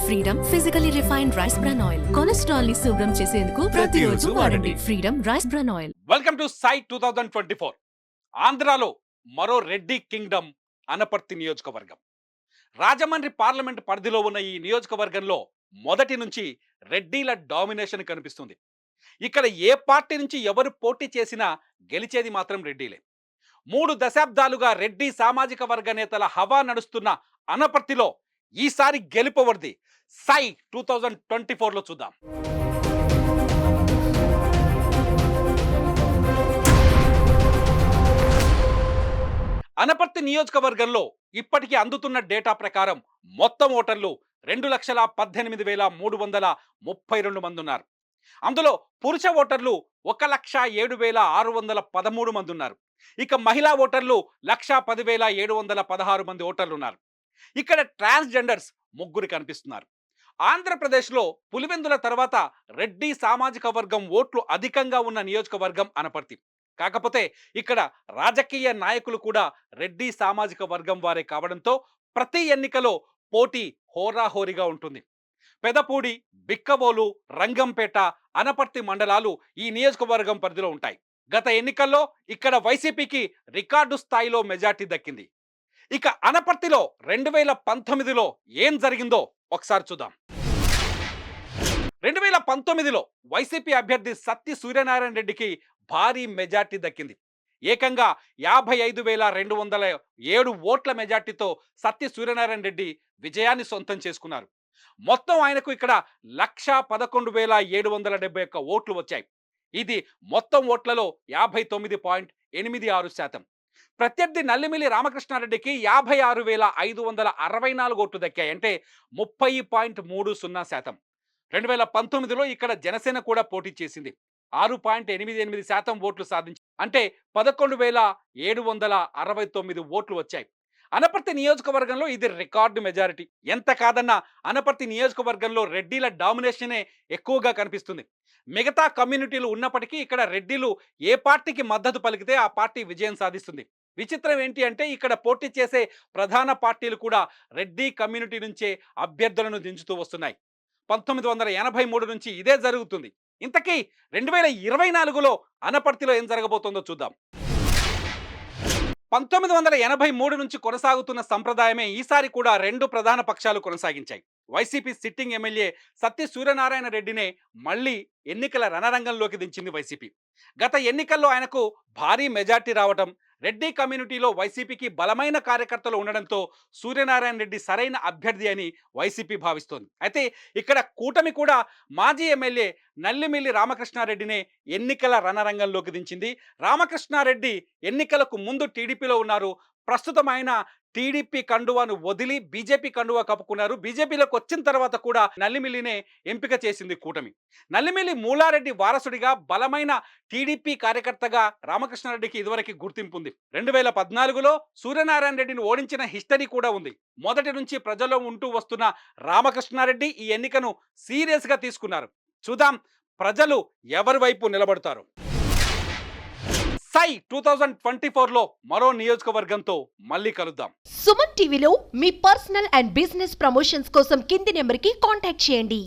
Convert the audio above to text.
Freedom physically refined rice bran oil cholesterol ని శుభ్రం చేసేందుకు ప్రతిరోజు వాడండి freedom rice bran oil. Welcome to సై 2024. ఆంధ్రాలో మరో రెడ్డి కింగ్డమ్ అనపర్తి నియోజకవర్గం. రాజమండ్రి పార్లమెంట్ పరిధిలో ఉన్న ఈ నియోజకవర్గంలో మొదటి నుంచి రెడ్డిల డామినేషన్ కనిపిస్తుంది. ఇక్కడ ఏ పార్టీ నుంచి ఎవరు పోటీ చేసినా గెలిచేది మాత్రం రెడ్డిలే. 3 దశాబ్దాలుగా రెడ్డి సామాజిక వర్గ నేతల హవా నడుస్తున్న అనపర్తిలో ఈసారి గెలుపవరిది. సై 2024లో చూద్దాం. అనపర్తి నియోజకవర్గంలో ఇప్పటికీ అందుతున్న డేటా ప్రకారం మొత్తం ఓటర్లు 2,18,332 మంది ఉన్నారు. అందులో పురుష ఓటర్లు 1,07,613 మంది ఉన్నారు. ఇక మహిళా ఓటర్లు 1,10,716 మంది ఓటర్లు ఉన్నారు. ఇక్కడ ట్రాన్స్జెండర్స్ 3 కనిపిస్తున్నారు. ఆంధ్రప్రదేశ్లో పులివెందుల తర్వాత రెడ్డి సామాజిక వర్గం ఓట్లు అధికంగా ఉన్న నియోజకవర్గం అనపర్తి. కాకపోతే ఇక్కడ రాజకీయ నాయకులు కూడా రెడ్డి సామాజిక వర్గం వారే కావడంతో ప్రతి ఎన్నికలో పోటీ హోరాహోరీగా ఉంటుంది. పెదపూడి, బిక్కవోలు, రంగంపేట, అనపర్తి మండలాలు ఈ నియోజకవర్గం పరిధిలో ఉంటాయి. గత ఎన్నికల్లో ఇక్కడ వైసీపీకి రికార్డు స్థాయిలో మెజార్టీ దక్కింది. ఇక అనపర్తిలో 2019లో ఏం జరిగిందో ఒకసారి చూద్దాం. 2019లో వైసీపీ అభ్యర్థి సత్తి సూర్యనారాయణ రెడ్డికి భారీ మెజార్టీ దక్కింది. ఏకంగా 55,207 ఓట్ల మెజార్టీతో సత్తి సూర్యనారాయణ రెడ్డి విజయాన్ని సొంతం చేసుకున్నారు. మొత్తం ఆయనకు ఇక్కడ 1,11,771 ఓట్లు వచ్చాయి. ఇది మొత్తం ఓట్లలో 59.86%. ప్రత్యర్థి నల్లిమిల్లి రామకృష్ణారెడ్డికి 56,564 ఓట్లు దక్కాయి, అంటే 30.30%. 2019లో ఇక్కడ జనసేన కూడా పోటీ చేసింది. 6.88% ఓట్లు సాధించి, అంటే 11,769 ఓట్లు వచ్చాయి. అనపర్తి నియోజకవర్గంలో ఇది రికార్డు మెజారిటీ. ఎంత కాదన్నా అనపర్తి నియోజకవర్గంలో రెడ్డిల డామినేషనే ఎక్కువగా కనిపిస్తుంది. మిగతా కమ్యూనిటీలు ఉన్నప్పటికీ ఇక్కడ రెడ్డిలు ఏ పార్టీకి మద్దతు పలికితే ఆ పార్టీ విజయం సాధిస్తుంది. విచిత్రం ఏంటి అంటే ఇక్కడ పోటీ చేసే ప్రధాన పార్టీలు కూడా రెడ్డి కమ్యూనిటీ నుంచే అభ్యర్థులను దించుతూ వస్తున్నాయి. 1983 నుంచి ఇదే జరుగుతుంది. ఇంతకీ 2024లో అనపర్తిలో ఏం జరగబోతుందో చూద్దాం. 1983 నుంచి కొనసాగుతున్న సంప్రదాయమే ఈసారి కూడా 2 ప్రధాన పక్షాలు కొనసాగించాయి. వైసీపీ సిట్టింగ్ ఎమ్మెల్యే సత్తి సూర్యనారాయణ రెడ్డినే మళ్ళీ ఎన్నికల రణరంగంలోకి దించింది వైసీపీ. గత ఎన్నికల్లో ఆయనకు భారీ మెజార్టీ రావటం, రెడ్డి కమ్యూనిటీలో వైసీపీకి బలమైన కార్యకర్తలు ఉండడంతో సూర్యనారాయణ రెడ్డి సరైన అభ్యర్థి అని వైసీపీ భావిస్తోంది. అయితే ఇక్కడ కూటమి కూడా మాజీ ఎమ్మెల్యే నల్లిమిల్లి రామకృష్ణారెడ్డినే ఎన్నికల రణరంగంలోకి దించింది. రామకృష్ణారెడ్డి ఎన్నికలకు ముందు టీడీపీలో ఉన్నారు. ప్రస్తుతం ఆయన టీడీపీ కండువాను వదిలి బీజేపీ కండువా కప్పుకున్నారు. బీజేపీలోకి వచ్చిన తర్వాత కూడా నల్లిమిల్లినే ఎంపిక చేసింది కూటమి. నల్లిమిల్లి మూలారెడ్డి వారసుడిగా బలమైన టీడీపీ కార్యకర్తగా రామకృష్ణారెడ్డికి ఇదివరకు గుర్తింపు ఉంది. 2014లో సూర్యనారాయణ రెడ్డిని ఓడించిన హిస్టరీ కూడా ఉంది. మొదటి నుంచి ప్రజల్లో ఉంటూ వస్తున్న రామకృష్ణారెడ్డి ఈ ఎన్నికను సీరియస్గా తీసుకున్నారు. చూద్దాం ప్రజలు ఎవరి వైపు నిలబడతారు. సై 2024లో మరో నియోజకవర్గంతో మళ్ళీ కలుద్దాం. సుమన్ టీవీలో మీ పర్సనల్ అండ్ బిజినెస్ ప్రమోషన్స్ కోసం కింది నెంబర్కి కాంటాక్ట్ చేయండి.